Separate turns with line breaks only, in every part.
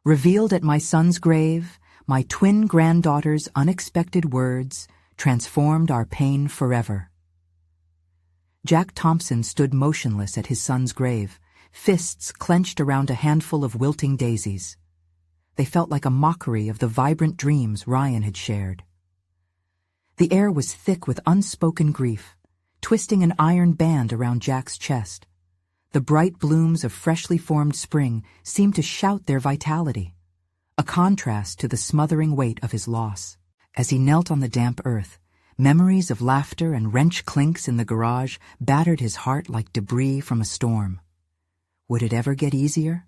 Revealed at my son's grave, my twin granddaughters' unexpected words transformed our pain forever. Jack Thompson stood motionless at his son's grave, fists clenched around a handful of wilting daisies. They felt like a mockery of the vibrant dreams Ryan had shared. The air was thick with unspoken grief, twisting an iron band around Jack's chest. The bright blooms of freshly formed spring seemed to shout their vitality, a contrast to the smothering weight of his loss. As he knelt on the damp earth, memories of laughter and wrench clinks in the garage battered his heart like debris from a storm. Would it ever get easier?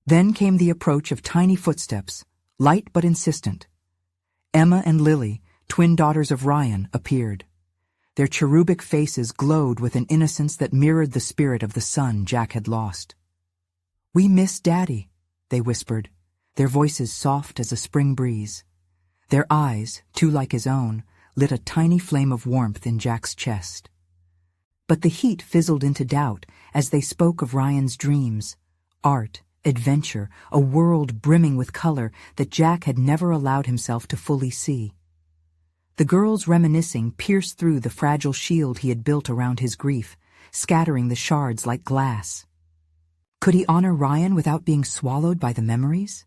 Then came the approach of tiny footsteps, light but insistent. Emma and Lily, twin daughters of Ryan, appeared. Their cherubic faces glowed with an innocence that mirrored the spirit of the son Jack had lost. "We miss Daddy," they whispered, their voices soft as a spring breeze. Their eyes, too like his own, lit a tiny flame of warmth in Jack's chest. But the heat fizzled into doubt as they spoke of Ryan's dreams, art, adventure, a world brimming with color that Jack had never allowed himself to fully see. The girls' reminiscing pierced through the fragile shield he had built around his grief, scattering the shards like glass. Could he honor Ryan without being swallowed by the memories?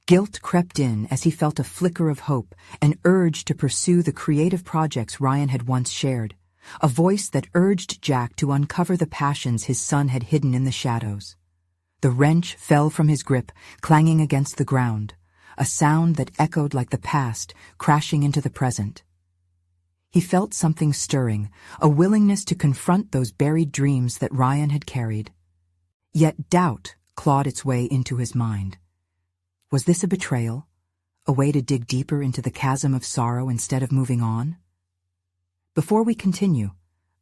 Guilt crept in as he felt a flicker of hope, an urge to pursue the creative projects Ryan had once shared, a voice that urged Jack to uncover the passions his son had hidden in the shadows. The wrench fell from his grip, clanging against the ground, a sound that echoed like the past, crashing into the present. He felt something stirring, a willingness to confront those buried dreams that Ryan had carried. Yet doubt clawed its way into his mind. Was this a betrayal? A way to dig deeper into the chasm of sorrow instead of moving on? Before we continue,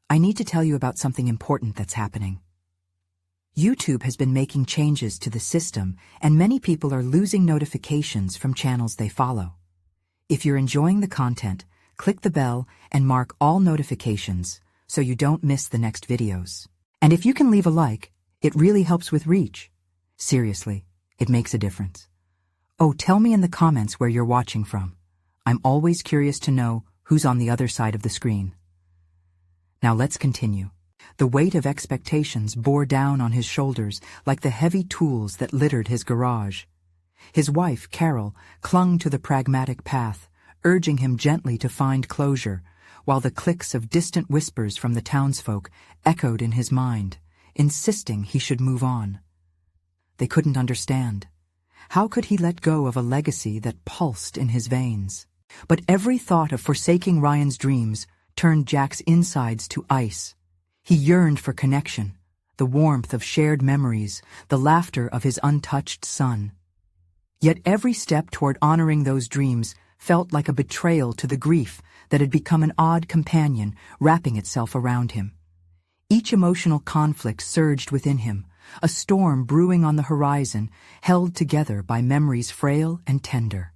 I need to tell you about something important that's happening. YouTube has been making changes to the system, and many people are losing notifications from channels they follow. If you're enjoying the content, click the bell and mark all notifications so you don't miss the next videos. And if you can leave a like, it really helps with reach. Seriously, it makes a difference. Oh, tell me in the comments where you're watching from. I'm always curious to know who's on the other side of the screen. Now let's continue. The weight of expectations bore down on his shoulders like the heavy tools that littered his garage. His wife, Carol, clung to the pragmatic path, urging him gently to find closure, while the clicks of distant whispers from the townsfolk echoed in his mind, insisting he should move on. They couldn't understand. How could he let go of a legacy that pulsed in his veins? But every thought of forsaking Ryan's dreams turned Jack's insides to ice. He yearned for connection, the warmth of shared memories, the laughter of his untouched son. Yet every step toward honoring those dreams felt like a betrayal to the grief that had become an odd companion wrapping itself around him. Each emotional conflict surged within him, a storm brewing on the horizon, held together by memories frail and tender.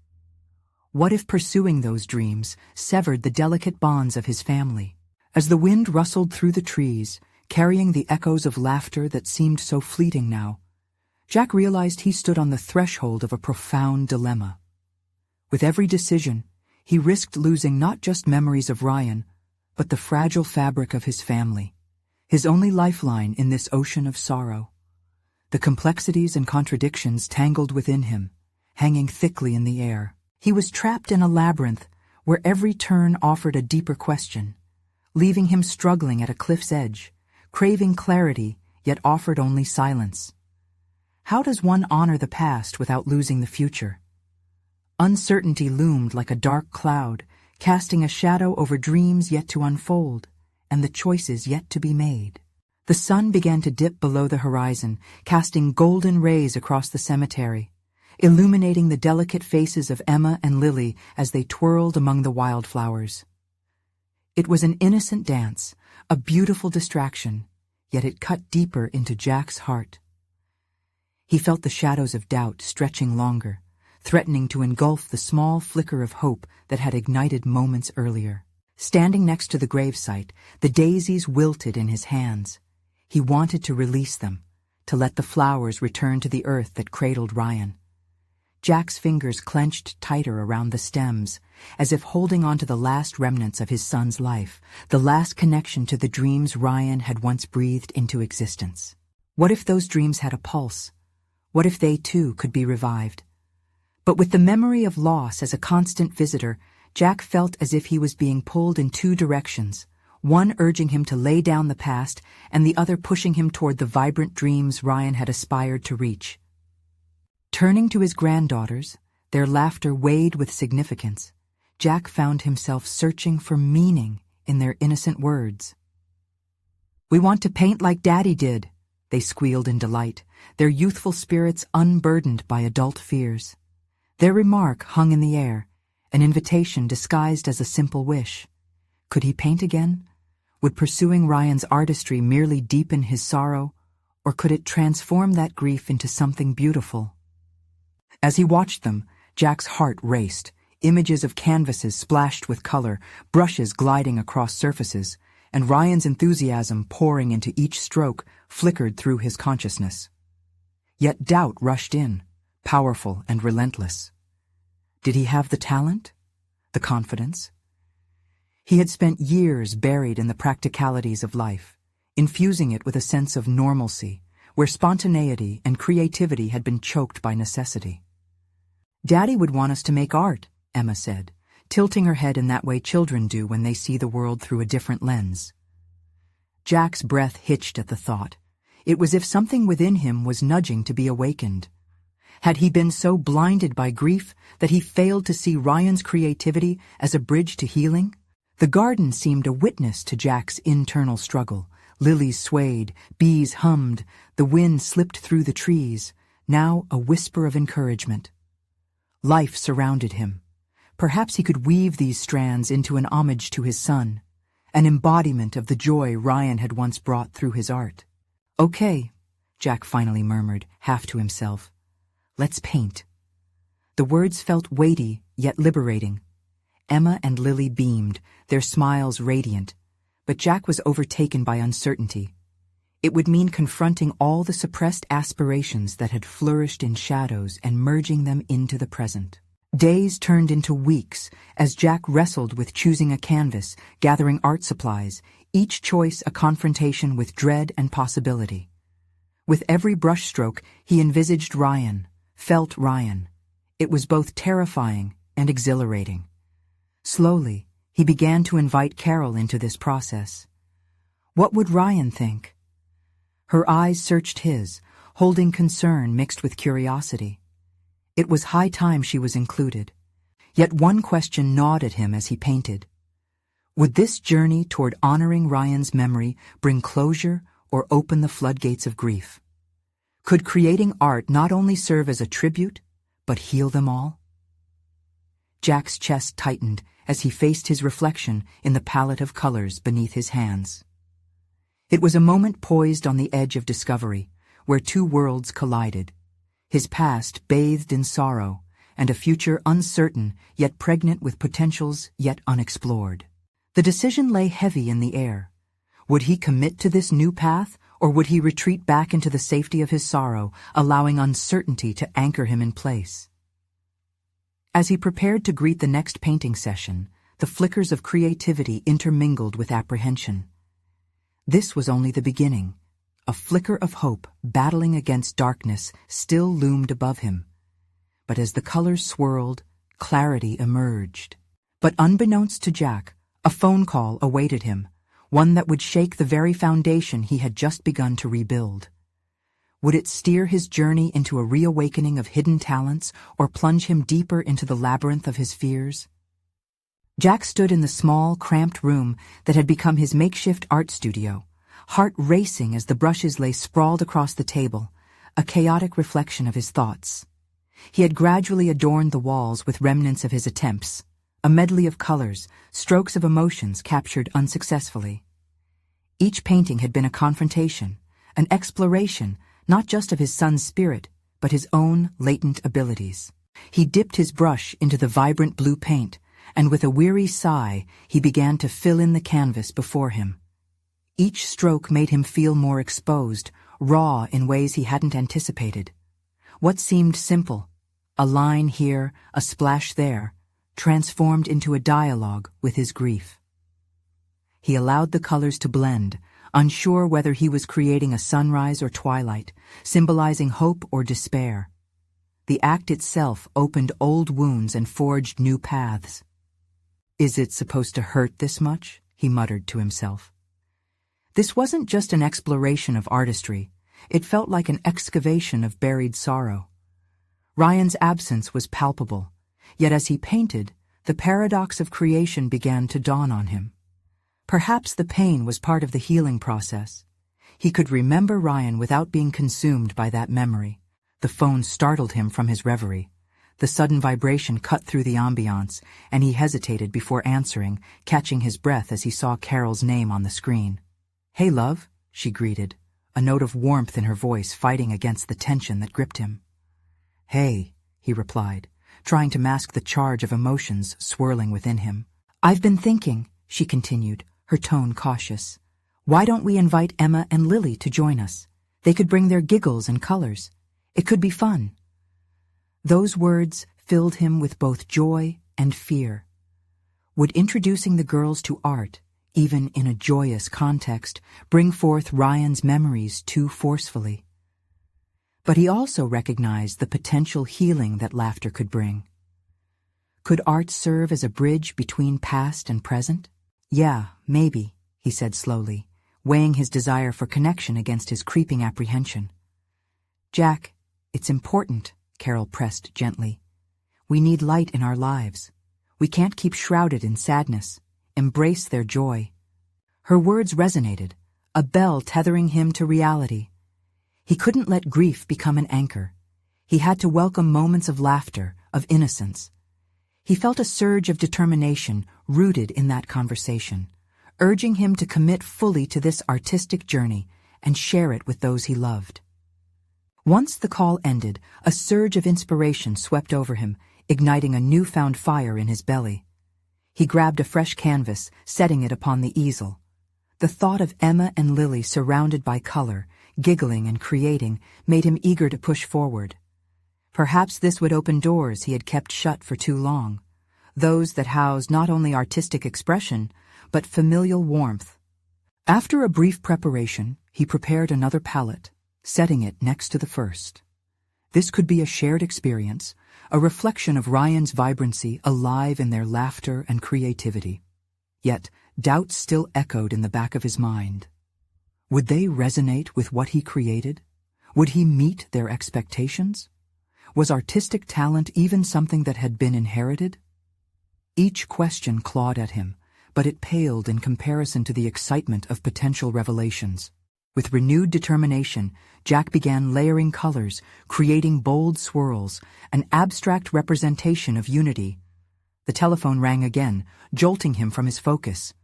What if pursuing those dreams severed the delicate bonds of his family? As the wind rustled through the trees, carrying the echoes of laughter that seemed so fleeting now, Jack realized he stood on the threshold of a profound dilemma. With every decision, he risked losing not just memories of Ryan, but the fragile fabric of his family, his only lifeline in this ocean of sorrow. The complexities and contradictions tangled within him, hanging thickly in the air. He was trapped in a labyrinth where every turn offered a deeper question, leaving him struggling at a cliff's edge, craving clarity, yet offered only silence. How does one honor the past without losing the future? Uncertainty loomed like a dark cloud, casting a shadow over dreams yet to unfold, and the choices yet to be made. The sun began to dip below the horizon, casting golden rays across the cemetery, illuminating the delicate faces of Emma and Lily as they twirled among the wildflowers. It was an innocent dance, a beautiful distraction, yet it cut deeper into Jack's heart. He felt the shadows of doubt stretching longer, threatening to engulf the small flicker of hope that had ignited moments earlier. Standing next to the gravesite, the daisies wilted in his hands. He wanted to release them, to let the flowers return to the earth that cradled Ryan. Jack's fingers clenched tighter around the stems, as if holding on to the last remnants of his son's life, the last connection to the dreams Ryan had once breathed into existence. What if those dreams had a pulse? What if they, too, could be revived? But with the memory of loss as a constant visitor, Jack felt as if he was being pulled in two directions, one urging him to lay down the past and the other pushing him toward the vibrant dreams Ryan had aspired to reach. Turning to his granddaughters, their laughter weighed with significance, Jack found himself searching for meaning in their innocent words. "We want to paint like Daddy did," they squealed in delight, their youthful spirits unburdened by adult fears. Their remark hung in the air, an invitation disguised as a simple wish. Could he paint again? Would pursuing Ryan's artistry merely deepen his sorrow, or could it transform that grief into something beautiful? As he watched them, Jack's heart raced, images of canvases splashed with color, brushes gliding across surfaces, and Ryan's enthusiasm pouring into each stroke flickered through his consciousness. Yet doubt rushed in, powerful and relentless. Did he have the talent? The confidence? He had spent years buried in the practicalities of life, infusing it with a sense of normalcy, where spontaneity and creativity had been choked by necessity. "Daddy would want us to make art," Emma said, tilting her head in that way children do when they see the world through a different lens. Jack's breath hitched at the thought. It was as if something within him was nudging to be awakened. Had he been so blinded by grief that he failed to see Ryan's creativity as a bridge to healing? The garden seemed a witness to Jack's internal struggle. Lilies swayed, bees hummed, the wind slipped through the trees, now a whisper of encouragement. Life surrounded him. Perhaps he could weave these strands into an homage to his son, an embodiment of the joy Ryan had once brought through his art. "Okay," Jack finally murmured, half to himself. "Let's paint." The words felt weighty, yet liberating. Emma and Lily beamed, their smiles radiant, but Jack was overtaken by uncertainty. It would mean confronting all the suppressed aspirations that had flourished in shadows and merging them into the present. Days turned into weeks as Jack wrestled with choosing a canvas, gathering art supplies, each choice a confrontation with dread and possibility. With every brushstroke, he envisaged Ryan, felt Ryan. It was both terrifying and exhilarating. Slowly, he began to invite Carol into this process. What would Ryan think? Her eyes searched his, holding concern mixed with curiosity. It was high time she was included. Yet one question gnawed at him as he painted. Would this journey toward honoring Ryan's memory bring closure or open the floodgates of grief? Could creating art not only serve as a tribute, but heal them all? Jack's chest tightened as he faced his reflection in the palette of colors beneath his hands. It was a moment poised on the edge of discovery, where two worlds collided, his past bathed in sorrow, and a future uncertain yet pregnant with potentials yet unexplored. The decision lay heavy in the air. Would he commit to this new path, or would he retreat back into the safety of his sorrow, allowing uncertainty to anchor him in place? As he prepared to greet the next painting session, the flickers of creativity intermingled with apprehension. This was only the beginning. A flicker of hope, battling against darkness, still loomed above him. But as the colors swirled, clarity emerged. But unbeknownst to Jack, a phone call awaited him, one that would shake the very foundation he had just begun to rebuild. Would it steer his journey into a reawakening of hidden talents or plunge him deeper into the labyrinth of his fears? Jack stood in the small, cramped room that had become his makeshift art studio, heart racing as the brushes lay sprawled across the table, a chaotic reflection of his thoughts. He had gradually adorned the walls with remnants of his attempts, a medley of colors, strokes of emotions captured unsuccessfully. Each painting had been a confrontation, an exploration, not just of his son's spirit, but his own latent abilities. He dipped his brush into the vibrant blue paint, and with a weary sigh, he began to fill in the canvas before him. Each stroke made him feel more exposed, raw in ways he hadn't anticipated. What seemed simple, A line here, a splash there, transformed into a dialogue with his grief. He allowed the colors to blend, unsure whether he was creating a sunrise or twilight, symbolizing hope or despair. The act itself opened old wounds and forged new paths. "Is it supposed to hurt this much?" he muttered to himself. This wasn't just an exploration of artistry. It felt like an excavation of buried sorrow. Ryan's absence was palpable, yet as he painted, the paradox of creation began to dawn on him. Perhaps the pain was part of the healing process. He could remember Ryan without being consumed by that memory. The phone startled him from his reverie. The sudden vibration cut through the ambiance, and he hesitated before answering, catching his breath as he saw Carol's name on the screen. "Hey, love," she greeted, a note of warmth in her voice fighting against the tension that gripped him. "Hey," he replied, trying to mask the charge of emotions swirling within him. "I've been thinking," she continued, her tone cautious. "Why don't we invite Emma and Lily to join us? They could bring their giggles and colors. It could be fun." Those words filled him with both joy and fear. Would introducing the girls to art, even in a joyous context, bring forth Ryan's memories too forcefully? But he also recognized the potential healing that laughter could bring. Could art serve as a bridge between past and present? "Yeah, maybe," he said slowly, weighing his desire for connection against his creeping apprehension. "Jack, it's important," Carol pressed gently. "We need light in our lives. We can't keep shrouded in sadness. Embrace their joy." Her words resonated, a bell tethering him to reality. He couldn't let grief become an anchor. He had to welcome moments of laughter, of innocence. He felt a surge of determination rooted in that conversation, urging him to commit fully to this artistic journey and share it with those he loved. Once the call ended, a surge of inspiration swept over him, igniting a newfound fire in his belly. He grabbed a fresh canvas, setting it upon the easel. The thought of Emma and Lily surrounded by color, giggling and creating, made him eager to push forward. Perhaps this would open doors he had kept shut for too long, those that housed not only artistic expression, but familial warmth. After a brief preparation, he prepared another palette, setting it next to the first. This could be a shared experience, a reflection of Ryan's vibrancy alive in their laughter and creativity. Yet, doubt still echoed in the back of his mind. Would they resonate with what he created? Would he meet their expectations? Was artistic talent even something that had been inherited? Each question clawed at him, but it paled in comparison to the excitement of potential revelations. With renewed determination, Jack began layering colors, creating bold swirls, an abstract representation of unity. The telephone rang again, jolting him from his focus.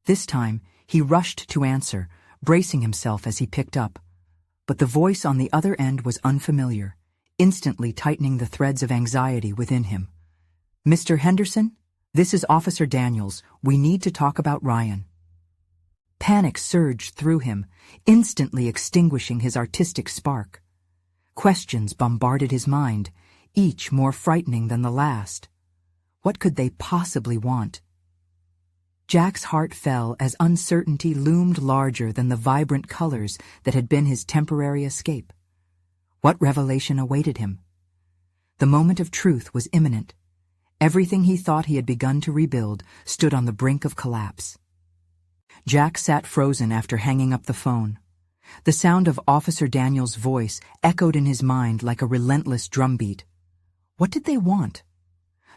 This time, he rushed to answer, bracing himself as he picked up. But the voice on the other end was unfamiliar, instantly tightening the threads of anxiety within him. "Mr. Henderson, this is Officer Daniels. We need to talk about Ryan." Panic surged through him, instantly extinguishing his artistic spark. Questions bombarded his mind, each more frightening than the last. What could they possibly want? Jack's heart fell as uncertainty loomed larger than the vibrant colors that had been his temporary escape. What revelation awaited him? The moment of truth was imminent. Everything he thought he had begun to rebuild stood on the brink of collapse. Jack sat frozen after hanging up the phone. The sound of Officer Daniels' voice echoed in his mind like a relentless drumbeat. What did they want?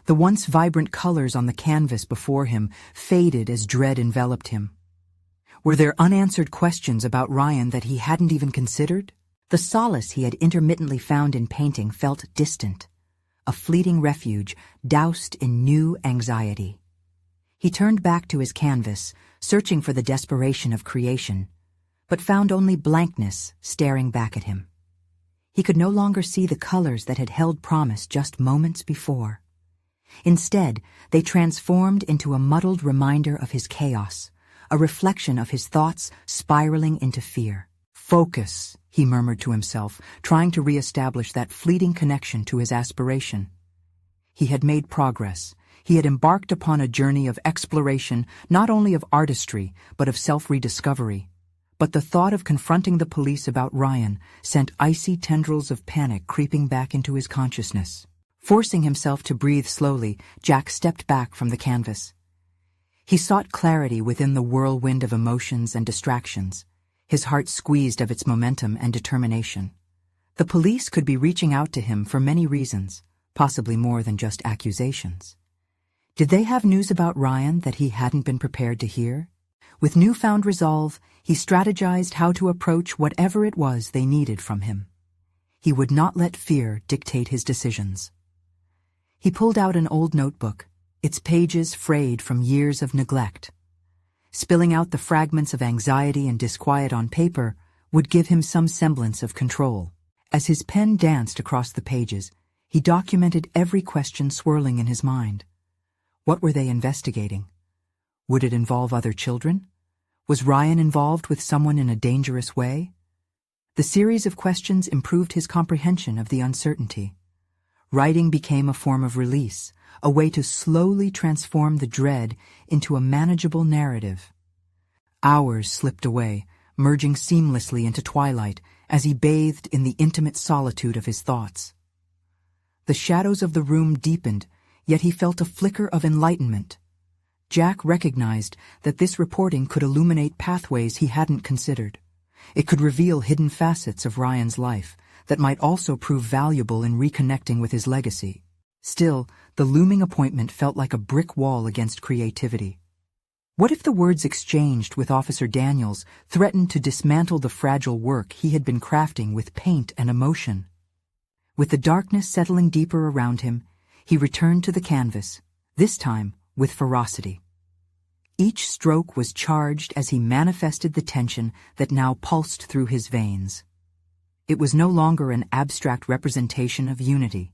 The once vibrant colors on the canvas before him faded as dread enveloped him. Were there unanswered questions about Ryan that he hadn't even considered? The solace he had intermittently found in painting felt distant, a fleeting refuge doused in new anxiety. He turned back to his canvas, searching for the desperation of creation, but found only blankness staring back at him. He could no longer see the colors that had held promise just moments before. Instead, they transformed into a muddled reminder of his chaos, a reflection of his thoughts spiraling into fear. Focus, he murmured to himself, trying to re-establish that fleeting connection to his aspiration. He had made progress. He had embarked upon a journey of exploration, not only of artistry, but of self-rediscovery. But the thought of confronting the police about Ryan sent icy tendrils of panic creeping back into his consciousness. Forcing himself to breathe slowly, Jack stepped back from the canvas. He sought clarity within the whirlwind of emotions and distractions, his heart squeezed of its momentum and determination. The police could be reaching out to him for many reasons, possibly more than just accusations. Did they have news about Ryan that he hadn't been prepared to hear? With newfound resolve, he strategized how to approach whatever it was they needed from him. He would not let fear dictate his decisions. He pulled out an old notebook, its pages frayed from years of neglect. Spilling out the fragments of anxiety and disquiet on paper would give him some semblance of control. As his pen danced across the pages, he documented every question swirling in his mind. What were they investigating? Would it involve other children? Was Ryan involved with someone in a dangerous way? The series of questions improved his comprehension of the uncertainty. Writing became a form of release, a way to slowly transform the dread into a manageable narrative. Hours slipped away, merging seamlessly into twilight as he bathed in the intimate solitude of his thoughts. The shadows of the room deepened, yet he felt a flicker of enlightenment. Jack recognized that this reporting could illuminate pathways he hadn't considered. It could reveal hidden facets of Ryan's life that might also prove valuable in reconnecting with his legacy. Still, the looming appointment felt like a brick wall against creativity. What if the words exchanged with Officer Daniels threatened to dismantle the fragile work he had been crafting with paint and emotion? With the darkness settling deeper around him, he returned to the canvas, this time with ferocity. Each stroke was charged as he manifested the tension that now pulsed through his veins. It was no longer an abstract representation of unity.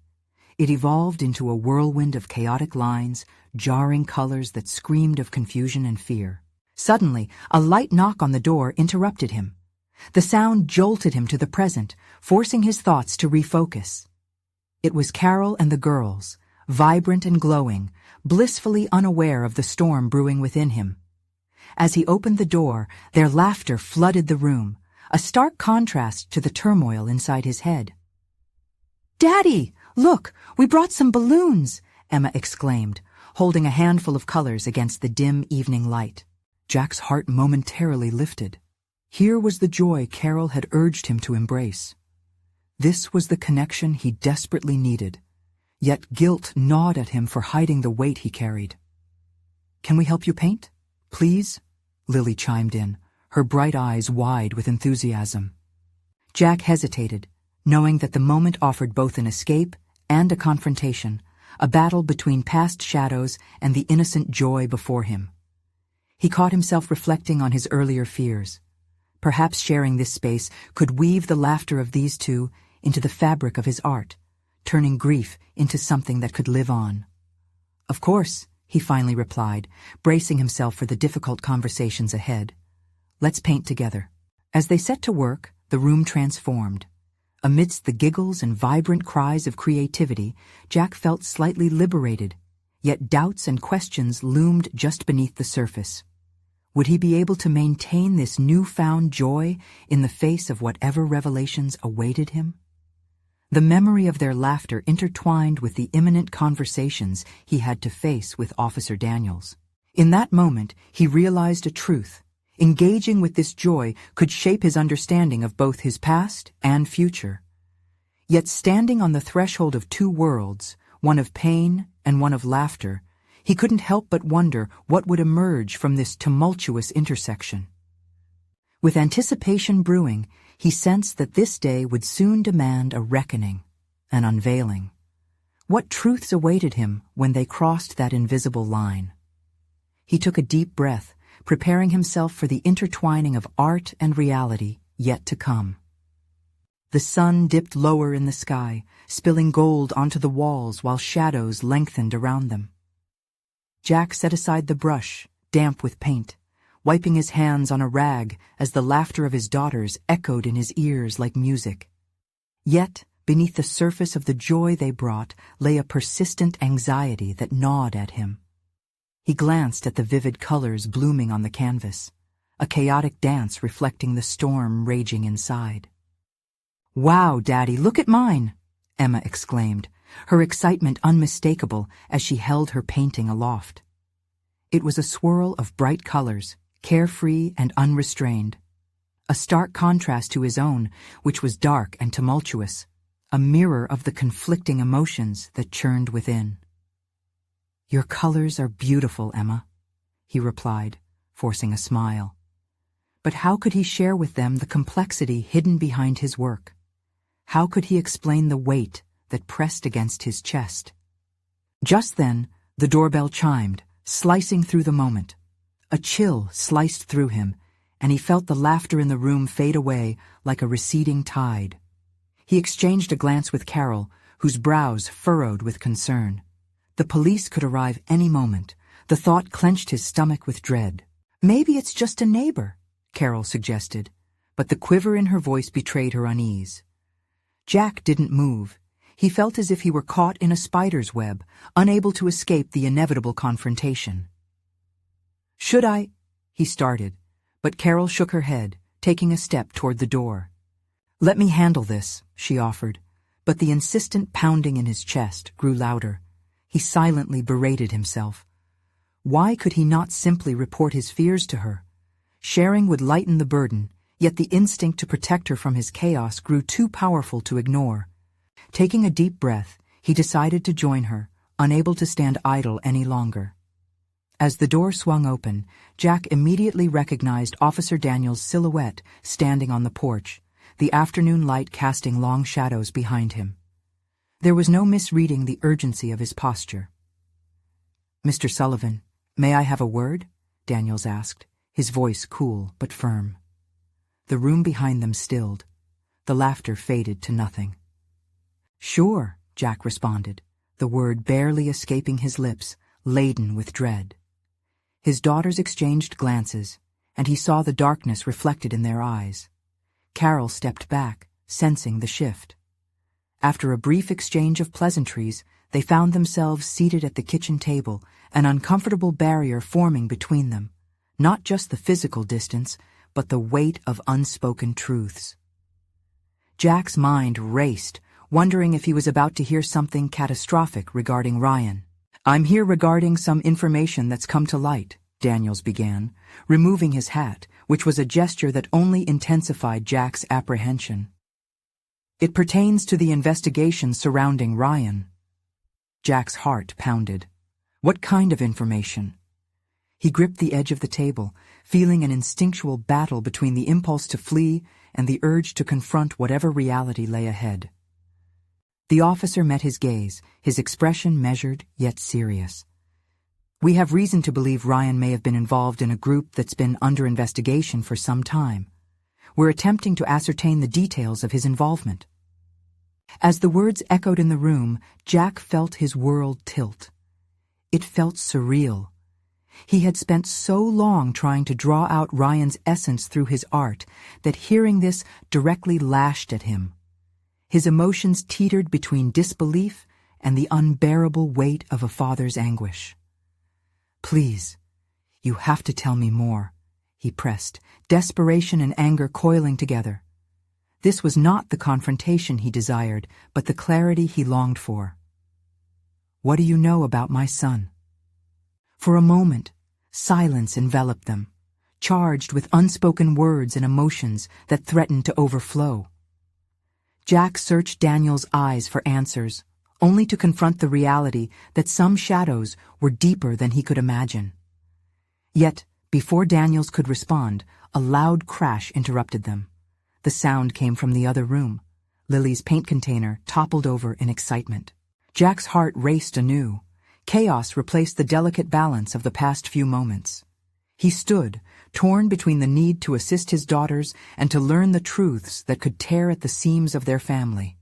It evolved into a whirlwind of chaotic lines, jarring colors that screamed of confusion and fear. Suddenly, a light knock on the door interrupted him. The sound jolted him to the present, forcing his thoughts to refocus. It was Carol and the girls, vibrant and glowing, blissfully unaware of the storm brewing within him. As he opened the door, their laughter flooded the room, a stark contrast to the turmoil inside his head. "Daddy, look, we brought some balloons," Emma exclaimed, holding a handful of colors against the dim evening light. Jack's heart momentarily lifted. Here was the joy Carol had urged him to embrace. This was the connection he desperately needed, yet guilt gnawed at him for hiding the weight he carried. "Can we help you paint? Please?" Lily chimed in, her bright eyes wide with enthusiasm. Jack hesitated, knowing that the moment offered both an escape and a confrontation, a battle between past shadows and the innocent joy before him. He caught himself reflecting on his earlier fears. Perhaps sharing this space could weave the laughter of these two into the fabric of his art, turning grief into something that could live on. "Of course," he finally replied, bracing himself for the difficult conversations ahead. "Let's paint together." As they set to work, the room transformed. Amidst the giggles and vibrant cries of creativity, Jack felt slightly liberated, yet doubts and questions loomed just beneath the surface. Would he be able to maintain this newfound joy in the face of whatever revelations awaited him? The memory of their laughter intertwined with the imminent conversations he had to face with Officer Daniels. In that moment, he realized a truth. Engaging with this joy could shape his understanding of both his past and future. Yet standing on the threshold of two worlds, one of pain and one of laughter, he couldn't help but wonder what would emerge from this tumultuous intersection. With anticipation brewing, he sensed that this day would soon demand a reckoning, an unveiling. What truths awaited him when they crossed that invisible line? He took a deep breath, preparing himself for the intertwining of art and reality yet to come. The sun dipped lower in the sky, spilling gold onto the walls while shadows lengthened around them. Jack set aside the brush, damp with paint, wiping his hands on a rag as the laughter of his daughters echoed in his ears like music. Yet, beneath the surface of the joy they brought lay a persistent anxiety that gnawed at him. He glanced at the vivid colors blooming on the canvas, a chaotic dance reflecting the storm raging inside. "Wow, Daddy, look at mine!" Emma exclaimed, her excitement unmistakable as she held her painting aloft. It was a swirl of bright colors, carefree and unrestrained. A stark contrast to his own, which was dark and tumultuous, a mirror of the conflicting emotions that churned within. "Your colors are beautiful, Emma," he replied, forcing a smile. But how could he share with them the complexity hidden behind his work? How could he explain the weight that pressed against his chest? Just then, the doorbell chimed, slicing through the moment. A chill sliced through him, and he felt the laughter in the room fade away like a receding tide. He exchanged a glance with Carol, whose brows furrowed with concern. The police could arrive any moment. The thought clenched his stomach with dread. "Maybe it's just a neighbor," Carol suggested, but the quiver in her voice betrayed her unease. Jack didn't move. He felt as if he were caught in a spider's web, unable to escape the inevitable confrontation. "Should I?" he started, but Carol shook her head, taking a step toward the door. "Let me handle this," she offered, but the insistent pounding in his chest grew louder. He silently berated himself. Why could he not simply report his fears to her? Sharing would lighten the burden, yet the instinct to protect her from his chaos grew too powerful to ignore. Taking a deep breath, he decided to join her, unable to stand idle any longer. As the door swung open, Jack immediately recognized Officer Daniels' silhouette standing on the porch, the afternoon light casting long shadows behind him. There was no misreading the urgency of his posture. "Mr. Sullivan, may I have a word?" Daniels asked, his voice cool but firm. The room behind them stilled. The laughter faded to nothing. "Sure," Jack responded, the word barely escaping his lips, laden with dread. His daughters exchanged glances, and he saw the darkness reflected in their eyes. Carol stepped back, sensing the shift. After a brief exchange of pleasantries, they found themselves seated at the kitchen table, an uncomfortable barrier forming between them, not just the physical distance, but the weight of unspoken truths. Jack's mind raced, wondering if he was about to hear something catastrophic regarding Ryan. "I'm here regarding some information that's come to light," Daniels began, removing his hat, which was a gesture that only intensified Jack's apprehension. "It pertains to the investigation surrounding Ryan." Jack's heart pounded. What kind of information? He gripped the edge of the table, feeling an instinctual battle between the impulse to flee and the urge to confront whatever reality lay ahead. The officer met his gaze, his expression measured yet serious. "We have reason to believe Ryan may have been involved in a group that's been under investigation for some time. We're attempting to ascertain the details of his involvement." As the words echoed in the room, Jack felt his world tilt. It felt surreal. He had spent so long trying to draw out Ryan's essence through his art that hearing this directly lashed at him. His emotions teetered between disbelief and the unbearable weight of a father's anguish. "Please, you have to tell me more," he pressed, desperation and anger coiling together. This was not the confrontation he desired, but the clarity he longed for. "What do you know about my son?" For a moment, silence enveloped them, charged with unspoken words and emotions that threatened to overflow. Jack searched Daniel's eyes for answers, only to confront the reality that some shadows were deeper than he could imagine. Yet, before Daniels could respond, a loud crash interrupted them. The sound came from the other room. Lily's paint container toppled over in excitement. Jack's heart raced anew. Chaos replaced the delicate balance of the past few moments. He stood, torn between the need to assist his daughters and to learn the truths that could tear at the seams of their family.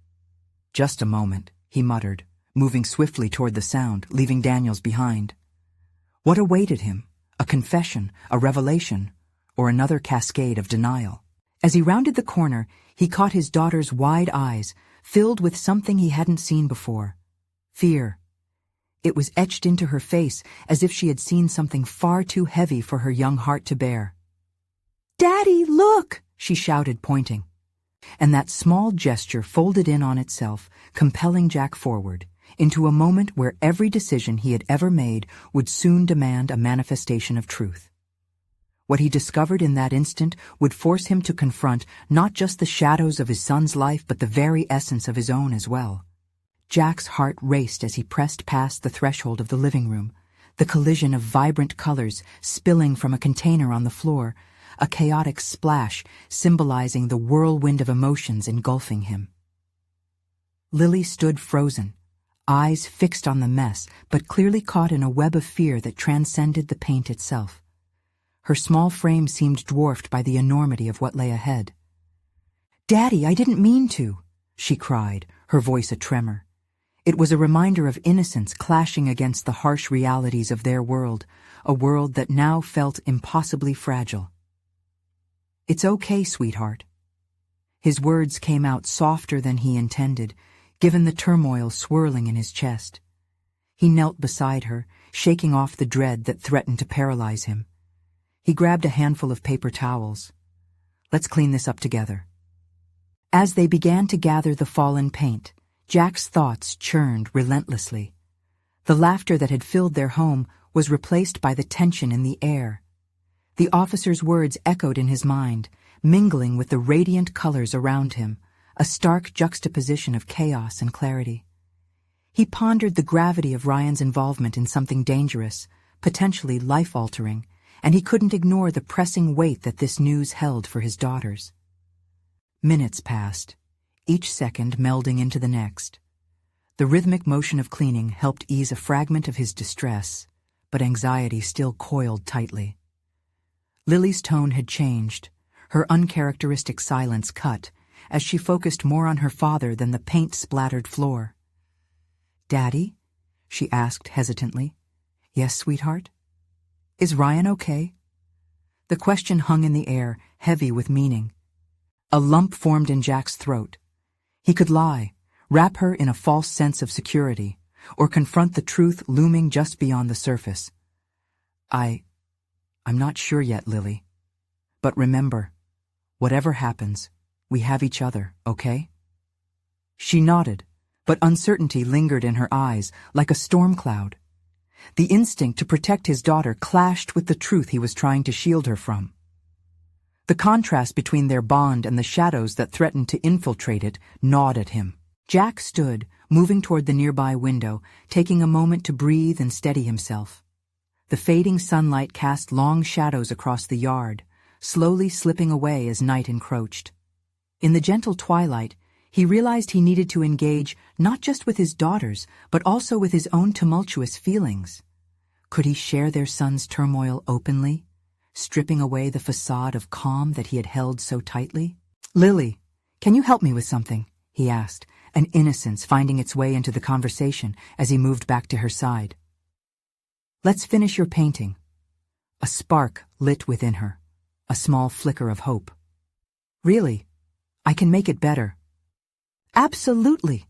"Just a moment," he muttered, moving swiftly toward the sound, leaving Daniels behind. What awaited him? A confession, a revelation, or another cascade of denial. As he rounded the corner, he caught his daughter's wide eyes, filled with something he hadn't seen before. Fear. It was etched into her face as if she had seen something far too heavy for her young heart to bear. "Daddy, look!" she shouted, pointing. And that small gesture folded in on itself, compelling Jack forward, into a moment where every decision he had ever made would soon demand a manifestation of truth. What he discovered in that instant would force him to confront not just the shadows of his son's life, but the very essence of his own as well. Jack's heart raced as he pressed past the threshold of the living room, the collision of vibrant colors spilling from a container on the floor, a chaotic splash symbolizing the whirlwind of emotions engulfing him. Lily stood frozen, eyes fixed on the mess, but clearly caught in a web of fear that transcended the paint itself. Her small frame seemed dwarfed by the enormity of what lay ahead. "Daddy, I didn't mean to," she cried, her voice a tremor. It was a reminder of innocence clashing against the harsh realities of their world, a world that now felt impossibly fragile. "It's okay, sweetheart." His words came out softer than he intended, given the turmoil swirling in his chest. He knelt beside her, shaking off the dread that threatened to paralyze him. He grabbed a handful of paper towels. "Let's clean this up together." As they began to gather the fallen paint, Jack's thoughts churned relentlessly. The laughter that had filled their home was replaced by the tension in the air. The officer's words echoed in his mind, mingling with the radiant colors around him, a stark juxtaposition of chaos and clarity. He pondered the gravity of Ryan's involvement in something dangerous, potentially life-altering, and he couldn't ignore the pressing weight that this news held for his daughters. Minutes passed, each second melding into the next. The rhythmic motion of cleaning helped ease a fragment of his distress, but anxiety still coiled tightly. Lily's tone had changed, her uncharacteristic silence cut, as she focused more on her father than the paint-splattered floor. "Daddy?" she asked hesitantly. "Yes, sweetheart?" "Is Ryan okay?" The question hung in the air, heavy with meaning. A lump formed in Jack's throat. He could lie, wrap her in a false sense of security, or confront the truth looming just beyond the surface. I'm not sure yet, Lily. But remember, whatever happens, we have each other, okay?" She nodded, but uncertainty lingered in her eyes like a storm cloud. The instinct to protect his daughter clashed with the truth he was trying to shield her from. The contrast between their bond and the shadows that threatened to infiltrate it gnawed at him. Jack stood, moving toward the nearby window, taking a moment to breathe and steady himself. The fading sunlight cast long shadows across the yard, slowly slipping away as night encroached. In the gentle twilight, he realized he needed to engage not just with his daughters, but also with his own tumultuous feelings. Could he share their son's turmoil openly, stripping away the facade of calm that he had held so tightly? "Lily, can you help me with something?" he asked, an innocence finding its way into the conversation as he moved back to her side. "Let's finish your painting." A spark lit within her, a small flicker of hope. "Really? I can make it better." "Absolutely."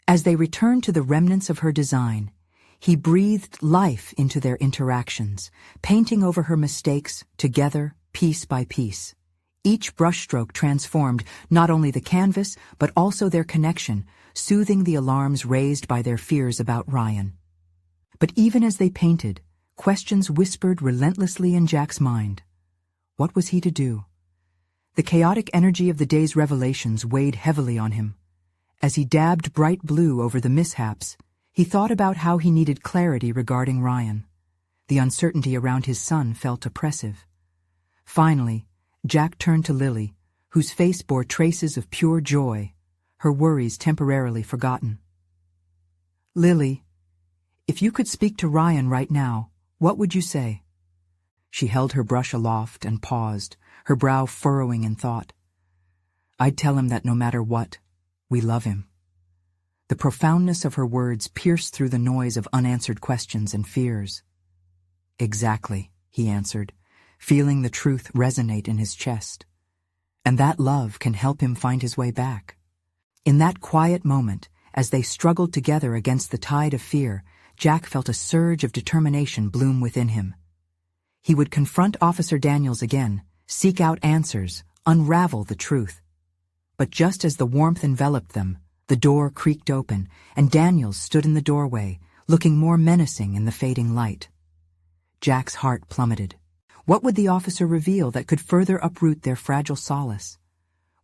As they returned to the remnants of her design, he breathed life into their interactions, painting over her mistakes together, piece by piece. Each brushstroke transformed not only the canvas, but also their connection, soothing the alarms raised by their fears about Ryan. But even as they painted, questions whispered relentlessly in Jack's mind. What was he to do? The chaotic energy of the day's revelations weighed heavily on him. As he dabbed bright blue over the mishaps, he thought about how he needed clarity regarding Ryan. The uncertainty around his son felt oppressive. Finally, Jack turned to Lily, whose face bore traces of pure joy, her worries temporarily forgotten. "Lily, if you could speak to Ryan right now, what would you say?" She held her brush aloft and paused, her brow furrowing in thought. "I'd tell him that no matter what, we love him." The profoundness of her words pierced through the noise of unanswered questions and fears. Exactly, he answered, feeling the truth resonate in his chest. And that love can help him find his way back. In that quiet moment, as they struggled together against the tide of fear, Jack felt a surge of determination bloom within him. He would confront Officer Daniels again, seek out answers, unravel the truth. But just as the warmth enveloped them, the door creaked open, and Daniels stood in the doorway, looking more menacing in the fading light. Jack's heart plummeted. What would the officer reveal that could further uproot their fragile solace?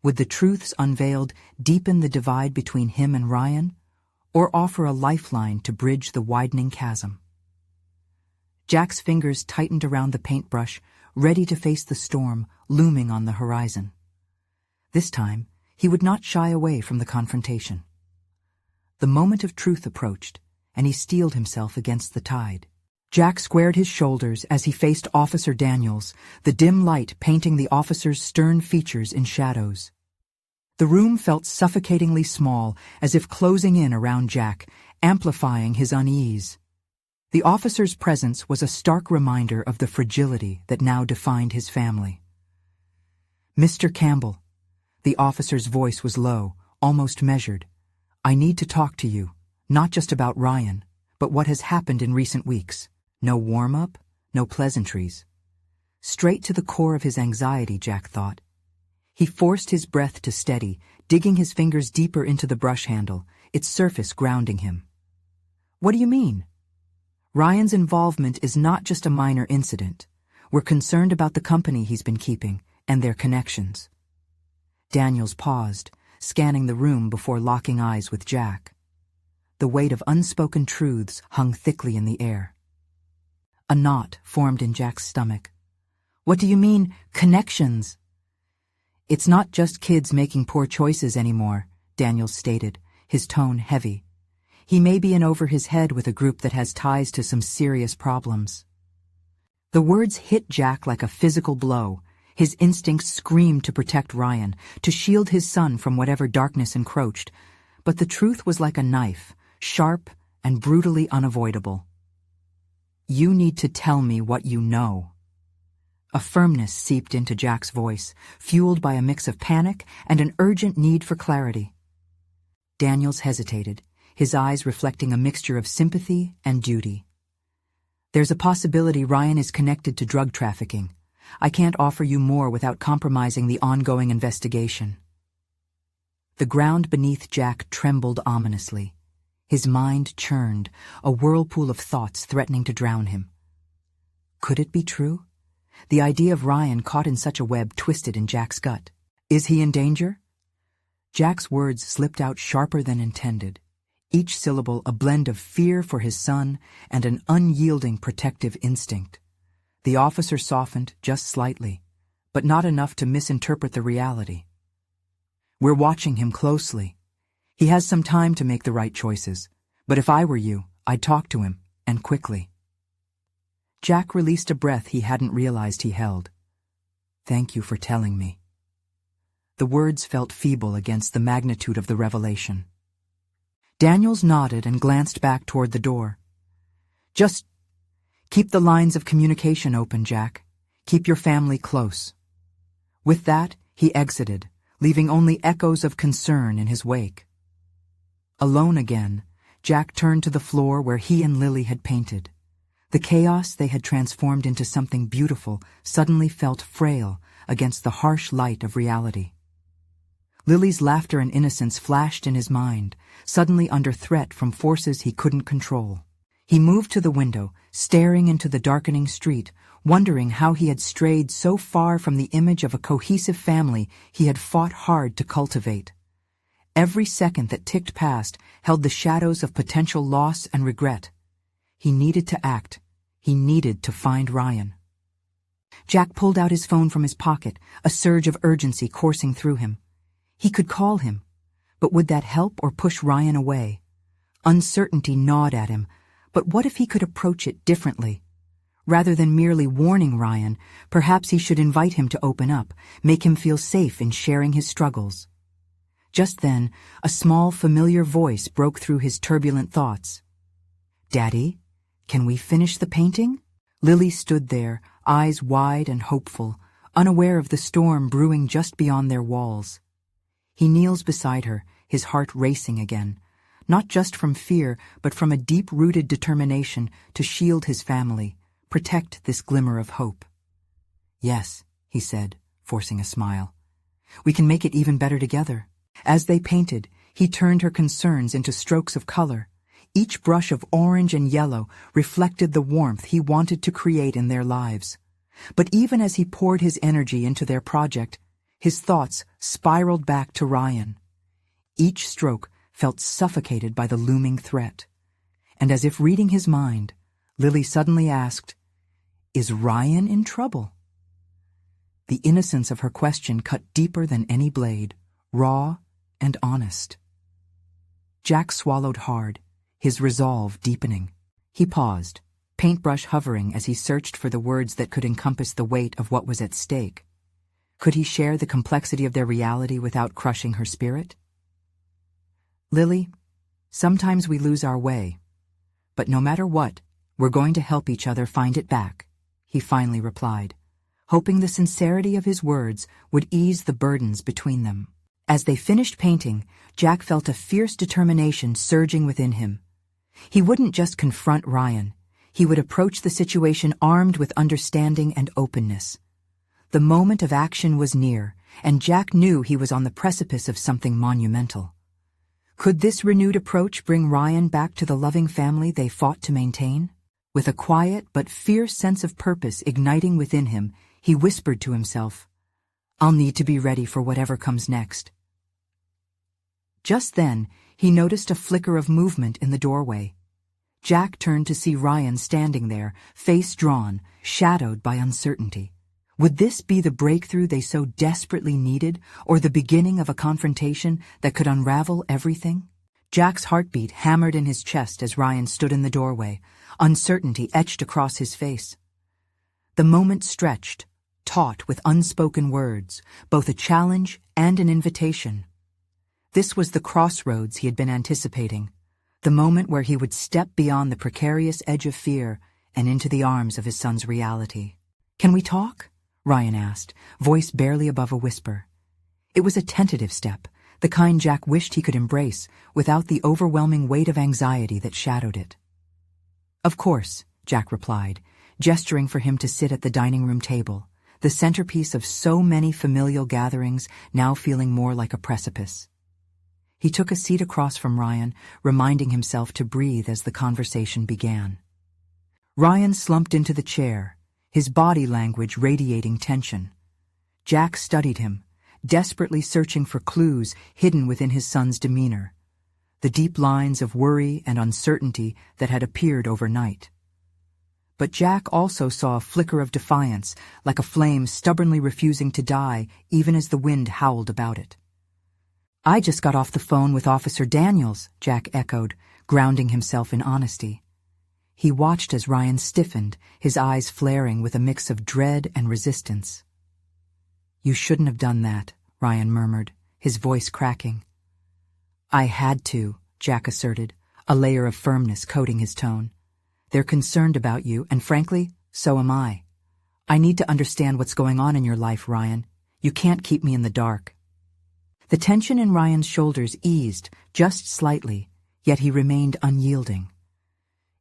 Would the truths unveiled deepen the divide between him and Ryan, or offer a lifeline to bridge the widening chasm? Jack's fingers tightened around the paintbrush, ready to face the storm looming on the horizon. This time, he would not shy away from the confrontation. The moment of truth approached, and he steeled himself against the tide. Jack squared his shoulders as he faced Officer Daniels, the dim light painting the officer's stern features in shadows. The room felt suffocatingly small, as if closing in around Jack, amplifying his unease. The officer's presence was a stark reminder of the fragility that now defined his family. "Mr. Campbell," the officer's voice was low, almost measured. "I need to talk to you, not just about Ryan, but what has happened in recent weeks. No warm-up, no pleasantries. Straight to the core of his anxiety, Jack thought. He forced his breath to steady, digging his fingers deeper into the brush handle, its surface grounding him. "What do you mean?" "Ryan's involvement is not just a minor incident. We're concerned about the company he's been keeping and their connections." Daniels paused, scanning the room before locking eyes with Jack. The weight of unspoken truths hung thickly in the air. A knot formed in Jack's stomach. "What do you mean, connections?" "It's not just kids making poor choices anymore," Daniels stated, his tone heavy. "He may be in over his head with a group that has ties to some serious problems." The words hit Jack like a physical blow. His instincts screamed to protect Ryan, to shield his son from whatever darkness encroached, but the truth was like a knife, sharp and brutally unavoidable. "You need to tell me what you know." A firmness seeped into Jack's voice, fueled by a mix of panic and an urgent need for clarity. Daniels hesitated, his eyes reflecting a mixture of sympathy and duty. "There's a possibility Ryan is connected to drug trafficking. I can't offer you more without compromising the ongoing investigation." The ground beneath Jack trembled ominously. His mind churned, a whirlpool of thoughts threatening to drown him. Could it be true? The idea of Ryan caught in such a web twisted in Jack's gut. Is he in danger? Jack's words slipped out sharper than intended, each syllable a blend of fear for his son and an unyielding protective instinct. The officer softened just slightly, but not enough to misinterpret the reality. "We're watching him closely. He has some time to make the right choices, but if I were you, I'd talk to him, and quickly." Jack released a breath he hadn't realized he held. "Thank you for telling me." The words felt feeble against the magnitude of the revelation. Daniels nodded and glanced back toward the door. "Just keep the lines of communication open, Jack. Keep your family close." With that, he exited, leaving only echoes of concern in his wake. Alone again, Jack turned to the floor where he and Lily had painted. The chaos they had transformed into something beautiful suddenly felt frail against the harsh light of reality. Lily's laughter and innocence flashed in his mind, suddenly under threat from forces he couldn't control. He moved to the window, staring into the darkening street, wondering how he had strayed so far from the image of a cohesive family he had fought hard to cultivate. Every second that ticked past held the shadows of potential loss and regret. He needed to act. He needed to find Ryan. Jack pulled out his phone from his pocket, a surge of urgency coursing through him. He could call him, but would that help or push Ryan away? Uncertainty gnawed at him, but what if he could approach it differently? Rather than merely warning Ryan, perhaps he should invite him to open up, make him feel safe in sharing his struggles. Just then, a small, familiar voice broke through his turbulent thoughts. "Daddy, can we finish the painting?" Lily stood there, eyes wide and hopeful, unaware of the storm brewing just beyond their walls. He kneels beside her, his heart racing again, not just from fear, but from a deep-rooted determination to shield his family, protect this glimmer of hope. "Yes," he said, forcing a smile. "We can make it even better together." As they painted, he turned her concerns into strokes of color. Each brush of orange and yellow reflected the warmth he wanted to create in their lives. But even as he poured his energy into their project, his thoughts spiraled back to Ryan. Each stroke felt suffocated by the looming threat. And as if reading his mind, Lily suddenly asked, "Is Ryan in trouble?" The innocence of her question cut deeper than any blade, raw and honest. Jack swallowed hard, his resolve deepening. He paused, paintbrush hovering as he searched for the words that could encompass the weight of what was at stake. Could he share the complexity of their reality without crushing her spirit? "Lily, sometimes we lose our way, but no matter what, we're going to help each other find it back," he finally replied, hoping the sincerity of his words would ease the burdens between them. As they finished painting, Jack felt a fierce determination surging within him. He wouldn't just confront Ryan. He would approach the situation armed with understanding and openness. The moment of action was near, and Jack knew he was on the precipice of something monumental. Could this renewed approach bring Ryan back to the loving family they fought to maintain? With a quiet but fierce sense of purpose igniting within him, he whispered to himself, "I'll need to be ready for whatever comes next." Just then, he noticed a flicker of movement in the doorway. Jack turned to see Ryan standing there, face drawn, shadowed by uncertainty. Would this be the breakthrough they so desperately needed, or the beginning of a confrontation that could unravel everything? Jack's heartbeat hammered in his chest as Ryan stood in the doorway, uncertainty etched across his face. The moment stretched, taut with unspoken words, both a challenge and an invitation. This was the crossroads he had been anticipating, the moment where he would step beyond the precarious edge of fear and into the arms of his son's reality. "Can we talk?" Ryan asked, voice barely above a whisper. It was a tentative step, the kind Jack wished he could embrace without the overwhelming weight of anxiety that shadowed it. "Of course," Jack replied, gesturing for him to sit at the dining room table, the centerpiece of so many familial gatherings now feeling more like a precipice. He took a seat across from Ryan, reminding himself to breathe as the conversation began. Ryan slumped into the chair, his body language radiating tension. Jack studied him, desperately searching for clues hidden within his son's demeanor, the deep lines of worry and uncertainty that had appeared overnight. But Jack also saw a flicker of defiance, like a flame stubbornly refusing to die even as the wind howled about it. "I just got off the phone with Officer Daniels," Jack echoed, grounding himself in honesty. He watched as Ryan stiffened, his eyes flaring with a mix of dread and resistance. "You shouldn't have done that," Ryan murmured, his voice cracking. "I had to," Jack asserted, a layer of firmness coating his tone. "They're concerned about you, and frankly, so am I. I need to understand what's going on in your life, Ryan. You can't keep me in the dark." The tension in Ryan's shoulders eased, just slightly, yet he remained unyielding.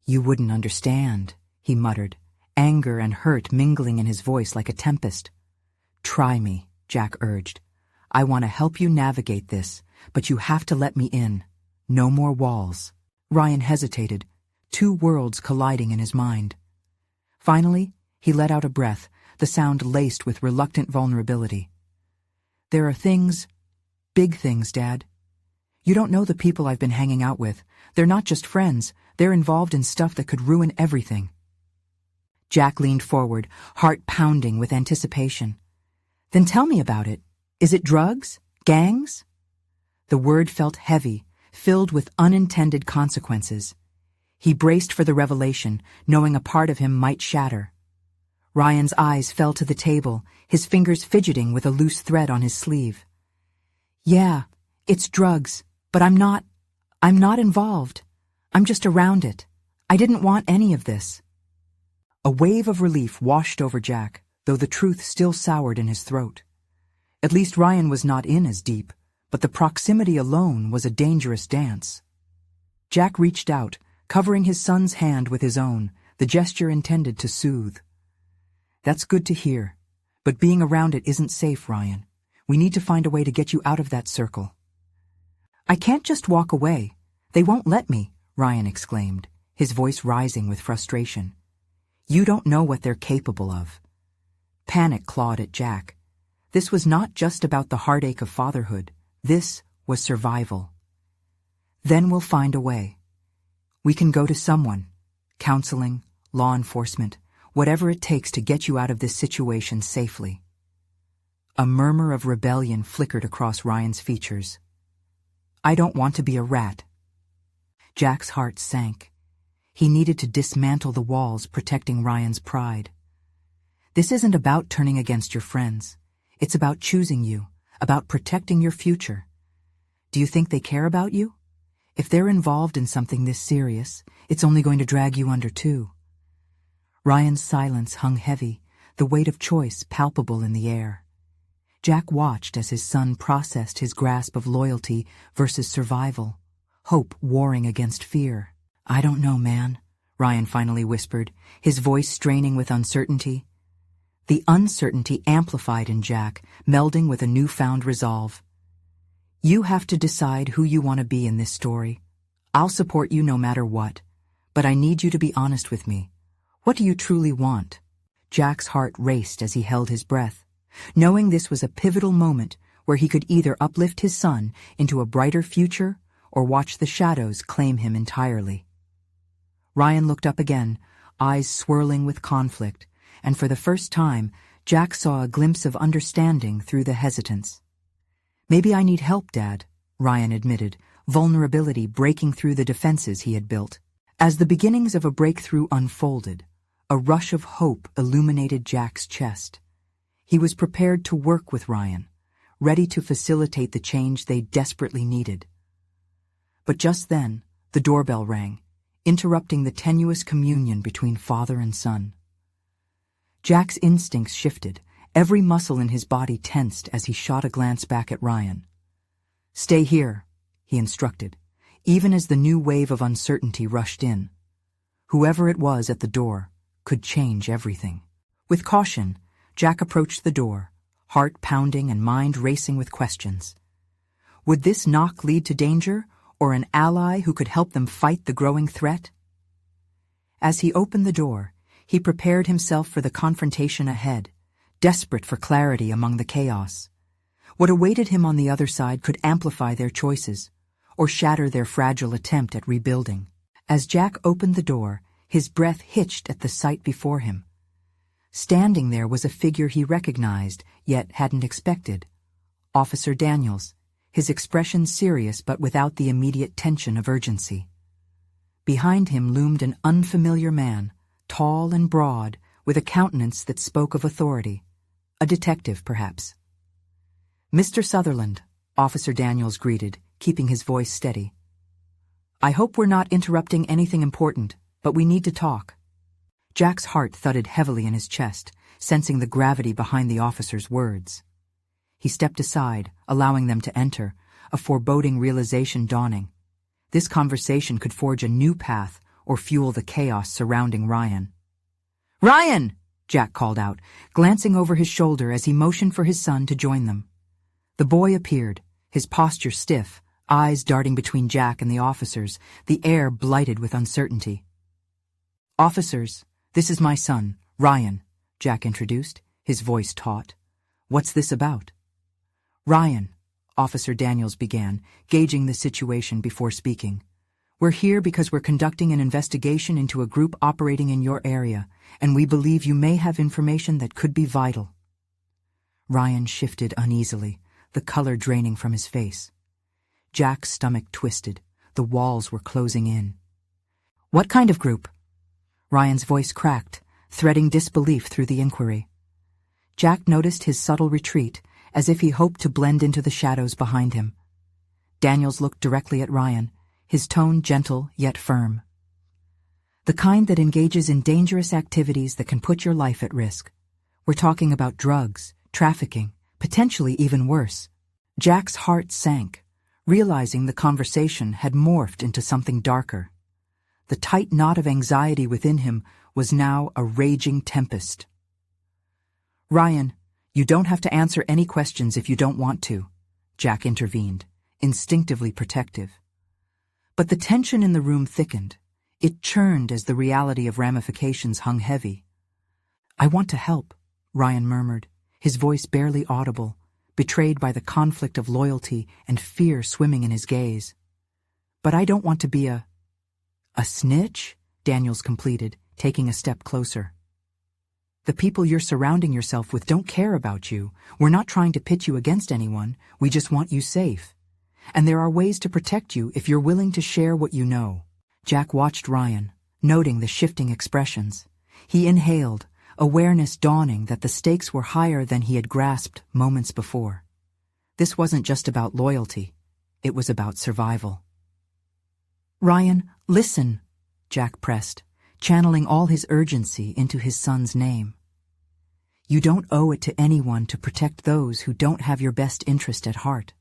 "You wouldn't understand," he muttered, anger and hurt mingling in his voice like a tempest. "Try me," Jack urged. "I want to help you navigate this, but you have to let me in. No more walls." Ryan hesitated, two worlds colliding in his mind. Finally, he let out a breath, the sound laced with reluctant vulnerability. "There are things, big things, Dad. You don't know the people I've been hanging out with. They're not just friends, they're involved in stuff that could ruin everything." Jack leaned forward, heart pounding with anticipation. "Then tell me about it. Is it drugs? Gangs?" The word felt heavy, filled with unintended consequences. He braced for the revelation, knowing a part of him might shatter. Ryan's eyes fell to the table, his fingers fidgeting with a loose thread on his sleeve. "Yeah, it's drugs, but I'm not involved. I'm just around it. I didn't want any of this." A wave of relief washed over Jack, though the truth still soured in his throat. At least Ryan was not in as deep, but the proximity alone was a dangerous dance. Jack reached out, covering his son's hand with his own, the gesture intended to soothe. "That's good to hear, but being around it isn't safe, Ryan. We need to find a way to get you out of that circle." "I can't just walk away. They won't let me," Ryan exclaimed, his voice rising with frustration. "You don't know what they're capable of." Panic clawed at Jack. This was not just about the heartache of fatherhood. This was survival. "Then we'll find a way. We can go to someone. Counseling, law enforcement, whatever it takes to get you out of this situation safely." A murmur of rebellion flickered across Ryan's features. "I don't want to be a rat." Jack's heart sank. He needed to dismantle the walls protecting Ryan's pride. "This isn't about turning against your friends. It's about choosing you, about protecting your future. Do you think they care about you? If they're involved in something this serious, it's only going to drag you under too." Ryan's silence hung heavy, the weight of choice palpable in the air. Jack watched as his son processed his grasp of loyalty versus survival, hope warring against fear. "I don't know, man," Ryan finally whispered, his voice straining with uncertainty. The uncertainty amplified in Jack, melding with a newfound resolve. "You have to decide who you want to be in this story. I'll support you no matter what, but I need you to be honest with me. What do you truly want?" Jack's heart raced as he held his breath, knowing this was a pivotal moment where he could either uplift his son into a brighter future or watch the shadows claim him entirely. Ryan looked up again, eyes swirling with conflict, and for the first time, Jack saw a glimpse of understanding through the hesitance. "Maybe I need help, Dad," Ryan admitted, vulnerability breaking through the defenses he had built. As the beginnings of a breakthrough unfolded, a rush of hope illuminated Jack's chest. He was prepared to work with Ryan, ready to facilitate the change they desperately needed. But just then, the doorbell rang, interrupting the tenuous communion between father and son. Jack's instincts shifted, every muscle in his body tensed as he shot a glance back at Ryan. "Stay here," he instructed, even as the new wave of uncertainty rushed in. Whoever it was at the door could change everything. With caution, Jack approached the door, heart pounding and mind racing with questions. Would this knock lead to danger, or an ally who could help them fight the growing threat? As he opened the door, he prepared himself for the confrontation ahead, desperate for clarity among the chaos. What awaited him on the other side could amplify their choices, or shatter their fragile attempt at rebuilding. As Jack opened the door, his breath hitched at the sight before him. Standing there was a figure he recognized, yet hadn't expected. Officer Daniels, his expression serious but without the immediate tension of urgency. Behind him loomed an unfamiliar man, tall and broad, with a countenance that spoke of authority. A detective, perhaps. "Mr. Sutherland," Officer Daniels greeted, keeping his voice steady. "I hope we're not interrupting anything important, but we need to talk." Jack's heart thudded heavily in his chest, sensing the gravity behind the officer's words. He stepped aside, allowing them to enter, a foreboding realization dawning. This conversation could forge a new path or fuel the chaos surrounding Ryan. "Ryan!" Jack called out, glancing over his shoulder as he motioned for his son to join them. The boy appeared, his posture stiff, eyes darting between Jack and the officers, the air blighted with uncertainty. "Officers, this is my son, Ryan," Jack introduced, his voice taut. "What's this about?" "Ryan," Officer Daniels began, gauging the situation before speaking. "We're here because we're conducting an investigation into a group operating in your area, and we believe you may have information that could be vital." Ryan shifted uneasily, the color draining from his face. Jack's stomach twisted. The walls were closing in. "What kind of group?" Ryan's voice cracked, threading disbelief through the inquiry. Jack noticed his subtle retreat, as if he hoped to blend into the shadows behind him. Daniels looked directly at Ryan, his tone gentle yet firm. The kind that engages in dangerous activities that can put your life at risk. We're talking about drugs, trafficking, potentially even worse. Jack's heart sank, realizing the conversation had morphed into something darker. The tight knot of anxiety within him was now a raging tempest. "Ryan, you don't have to answer any questions if you don't want to," Jack intervened, instinctively protective. But the tension in the room thickened. It churned as the reality of ramifications hung heavy. "I want to help," Ryan murmured, his voice barely audible, betrayed by the conflict of loyalty and fear swimming in his gaze. "But I don't want to be a snitch," Daniels completed, taking a step closer. "The people you're surrounding yourself with don't care about you. We're not trying to pit you against anyone. We just want you safe. And there are ways to protect you if you're willing to share what you know." Jack watched Ryan, noting the shifting expressions. He inhaled, awareness dawning that the stakes were higher than he had grasped moments before. This wasn't just about loyalty. It was about survival. "Ryan, listen," Jack pressed, channeling all his urgency into his son's name. "You don't owe it to anyone to protect those who don't have your best interest at heart.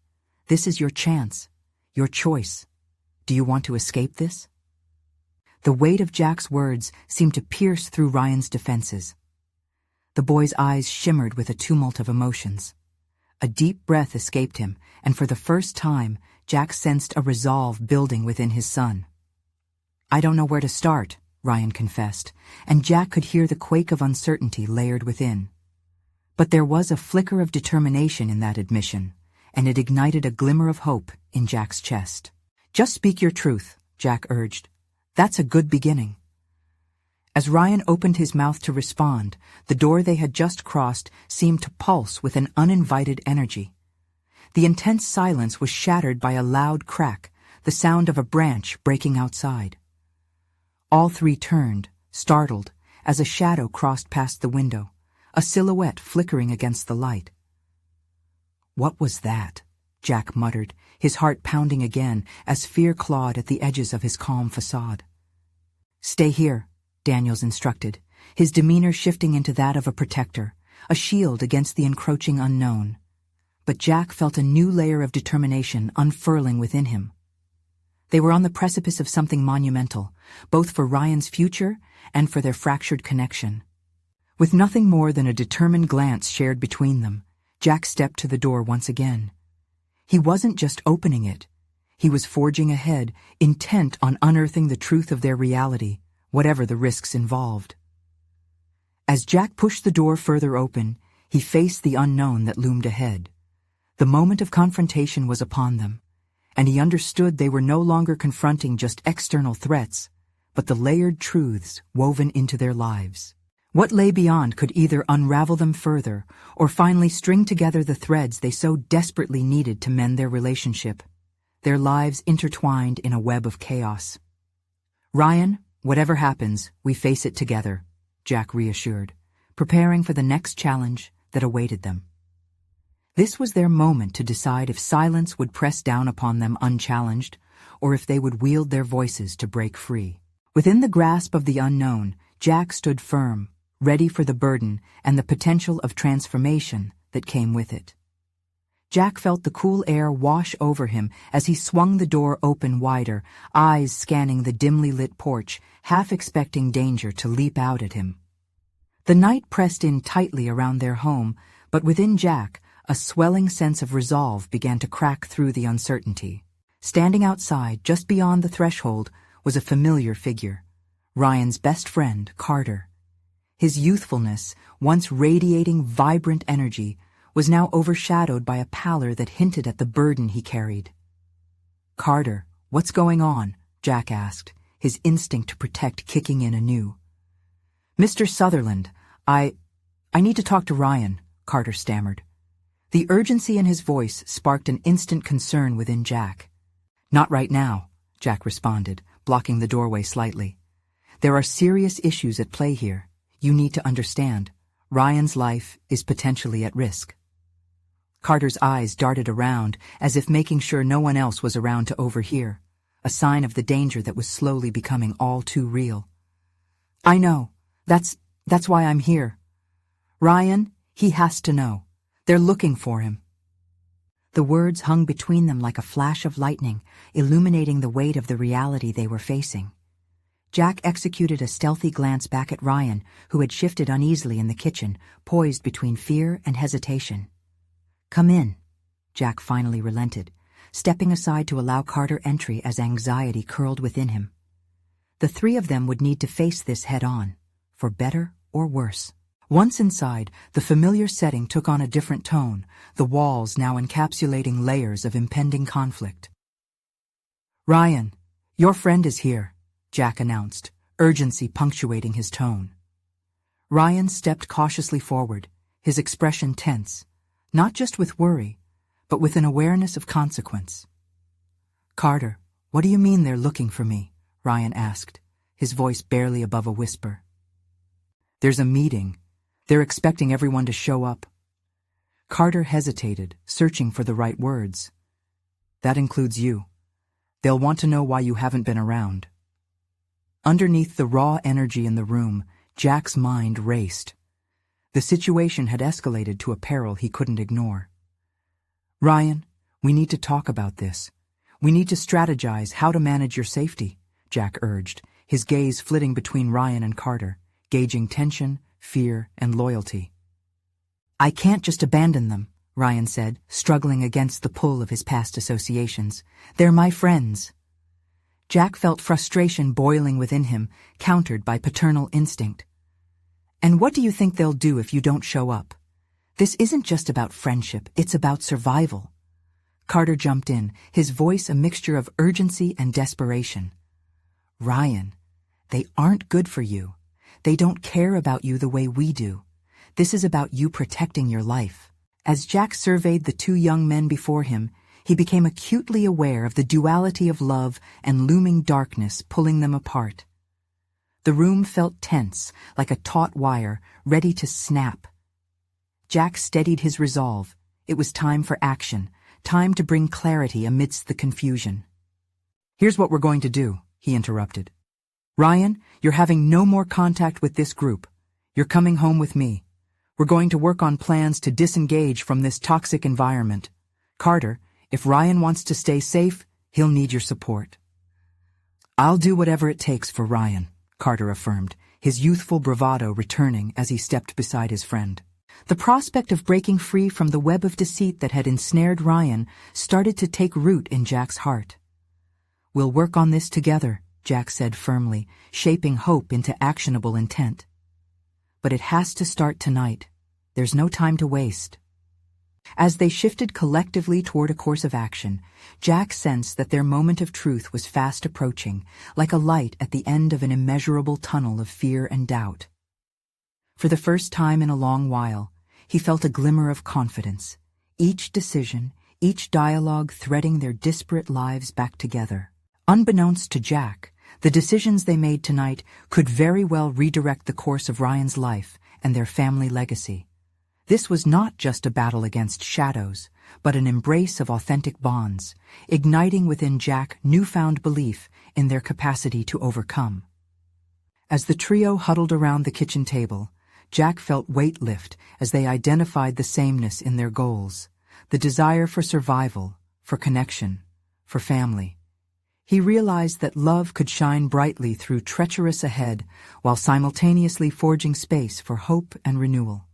This is your chance, your choice. Do you want to escape this?" The weight of Jack's words seemed to pierce through Ryan's defenses. The boy's eyes shimmered with a tumult of emotions. A deep breath escaped him, and for the first time, Jack sensed a resolve building within his son. "I don't know where to start," Ryan confessed, and Jack could hear the quake of uncertainty layered within. But there was a flicker of determination in that admission, and it ignited a glimmer of hope in Jack's chest. "Just speak your truth," Jack urged. "That's a good beginning." As Ryan opened his mouth to respond, the door they had just crossed seemed to pulse with an uninvited energy. The intense silence was shattered by a loud crack, the sound of a branch breaking outside. All three turned, startled, as a shadow crossed past the window, a silhouette flickering against the light. "What was that?" Jack muttered, his heart pounding again as fear clawed at the edges of his calm facade. "Stay here," Daniels instructed, his demeanor shifting into that of a protector, a shield against the encroaching unknown. But Jack felt a new layer of determination unfurling within him. They were on the precipice of something monumental, both for Ryan's future and for their fractured connection. With nothing more than a determined glance shared between them, Jack stepped to the door once again. He wasn't just opening it. He was forging ahead, intent on unearthing the truth of their reality, whatever the risks involved. As Jack pushed the door further open, he faced the unknown that loomed ahead. The moment of confrontation was upon them, and he understood they were no longer confronting just external threats, but the layered truths woven into their lives. What lay beyond could either unravel them further or finally string together the threads they so desperately needed to mend their relationship, their lives intertwined in a web of chaos. "Ryan, whatever happens, we face it together," Jack reassured, preparing for the next challenge that awaited them. This was their moment to decide if silence would press down upon them unchallenged, or if they would wield their voices to break free. Within the grasp of the unknown, Jack stood firm, ready for the burden and the potential of transformation that came with it. Jack felt the cool air wash over him as he swung the door open wider, eyes scanning the dimly lit porch, half expecting danger to leap out at him. The night pressed in tightly around their home, but within Jack, a swelling sense of resolve began to crack through the uncertainty. Standing outside, just beyond the threshold, was a familiar figure, Ryan's best friend, Carter. His youthfulness, once radiating vibrant energy, was now overshadowed by a pallor that hinted at the burden he carried. "Carter, what's going on?" Jack asked, his instinct to protect kicking in anew. "Mr. Sutherland, I need to talk to Ryan," Carter stammered. The urgency in his voice sparked an instant concern within Jack. "Not right now," Jack responded, blocking the doorway slightly. "There are serious issues at play here. You need to understand. Ryan's life is potentially at risk." Carter's eyes darted around, as if making sure no one else was around to overhear, a sign of the danger that was slowly becoming all too real. I know. That's why I'm here. Ryan, he has to know. They're looking for him. The words hung between them like a flash of lightning, illuminating the weight of the reality they were facing. Jack executed a stealthy glance back at Ryan, who had shifted uneasily in the kitchen, poised between fear and hesitation. Come in, Jack finally relented, stepping aside to allow Carter entry as anxiety curled within him. The three of them would need to face this head-on, for better or worse. Once inside, the familiar setting took on a different tone, the walls now encapsulating layers of impending conflict. Ryan, your friend is here, Jack announced, urgency punctuating his tone. Ryan stepped cautiously forward, his expression tense, not just with worry, but with an awareness of consequence. Carter, what do you mean they're looking for me? Ryan asked, his voice barely above a whisper. There's a meeting. They're expecting everyone to show up. Carter hesitated, searching for the right words. That includes you. They'll want to know why you haven't been around. Underneath the raw energy in the room, Jack's mind raced. The situation had escalated to a peril he couldn't ignore. Ryan, we need to talk about this. We need to strategize how to manage your safety, Jack urged, his gaze flitting between Ryan and Carter, gauging tension, fear, and loyalty. I can't just abandon them, Ryan said, struggling against the pull of his past associations. They're my friends. Jack felt frustration boiling within him, countered by paternal instinct. And what do you think they'll do if you don't show up? This isn't just about friendship, it's about survival. Carter jumped in, his voice a mixture of urgency and desperation. Ryan, they aren't good for you. They don't care about you the way we do. This is about you protecting your life. As Jack surveyed the two young men before him, he became acutely aware of the duality of love and looming darkness pulling them apart. The room felt tense, like a taut wire, ready to snap. Jack steadied his resolve. It was time for action, time to bring clarity amidst the confusion. Here's what we're going to do, he interrupted. Ryan, you're having no more contact with this group. You're coming home with me. We're going to work on plans to disengage from this toxic environment. Carter, if Ryan wants to stay safe, he'll need your support. I'll do whatever it takes for Ryan, Carter affirmed, his youthful bravado returning as he stepped beside his friend. The prospect of breaking free from the web of deceit that had ensnared Ryan started to take root in Jack's heart. We'll work on this together, Jack said firmly, shaping hope into actionable intent. But it has to start tonight. There's no time to waste. As they shifted collectively toward a course of action, Jack sensed that their moment of truth was fast approaching, like a light at the end of an immeasurable tunnel of fear and doubt. For the first time in a long while, he felt a glimmer of confidence, each decision, each dialogue threading their disparate lives back together. Unbeknownst to Jack, the decisions they made tonight could very well redirect the course of Ryan's life and their family legacy. This was not just a battle against shadows, but an embrace of authentic bonds, igniting within Jack newfound belief in their capacity to overcome. As the trio huddled around the kitchen table, Jack felt weight lift as they identified the sameness in their goals, the desire for survival, for connection, for family. He realized that love could shine brightly through treacherous ahead while simultaneously forging space for hope and renewal.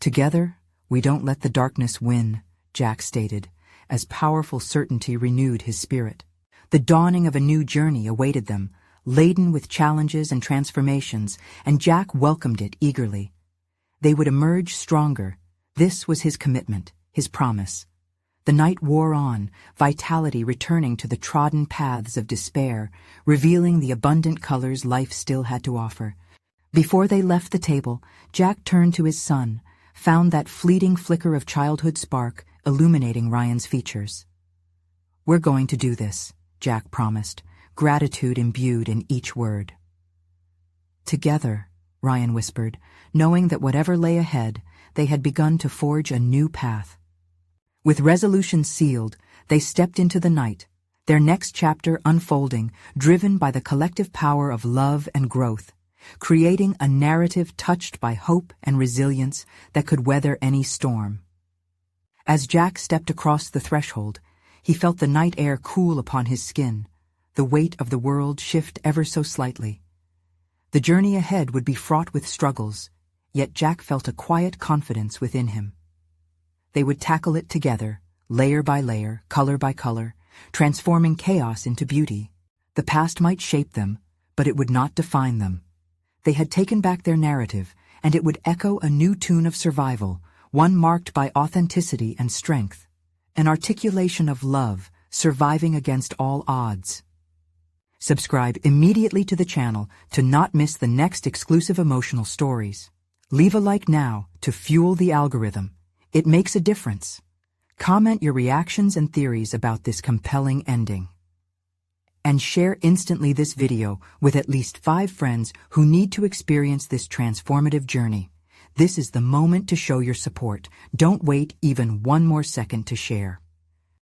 Together, we don't let the darkness win, Jack stated, as powerful certainty renewed his spirit. The dawning of a new journey awaited them, laden with challenges and transformations, and Jack welcomed it eagerly. They would emerge stronger. This was his commitment, his promise. The night wore on, vitality returning to the trodden paths of despair, revealing the abundant colors life still had to offer. Before they left the table, Jack turned to his son, found that fleeting flicker of childhood spark illuminating Ryan's features. We're going to do this, Jack promised, gratitude imbued in each word. Together, Ryan whispered, knowing that whatever lay ahead, they had begun to forge a new path. With resolution sealed, they stepped into the night, Their next chapter unfolding, driven by the collective power of love and growth, creating a narrative touched by hope and resilience that could weather any storm. As Jack stepped across the threshold, he felt the night air cool upon his skin, the weight of the world shift ever so slightly. The journey ahead would be fraught with struggles, yet Jack felt a quiet confidence within him. They would tackle it together, layer by layer, color by color, transforming chaos into beauty. The past might shape them, but it would not define them. They had taken back their narrative, and it would echo a new tune of survival, one marked by authenticity and strength, an articulation of love, surviving against all odds. Subscribe immediately to the channel to not miss the next exclusive emotional stories. Leave a like now to fuel the algorithm. It makes a difference. Comment your reactions and theories about this compelling ending. And share instantly this video with at least 5 friends who need to experience this transformative journey. This is the moment to show your support. Don't wait even one more second to share.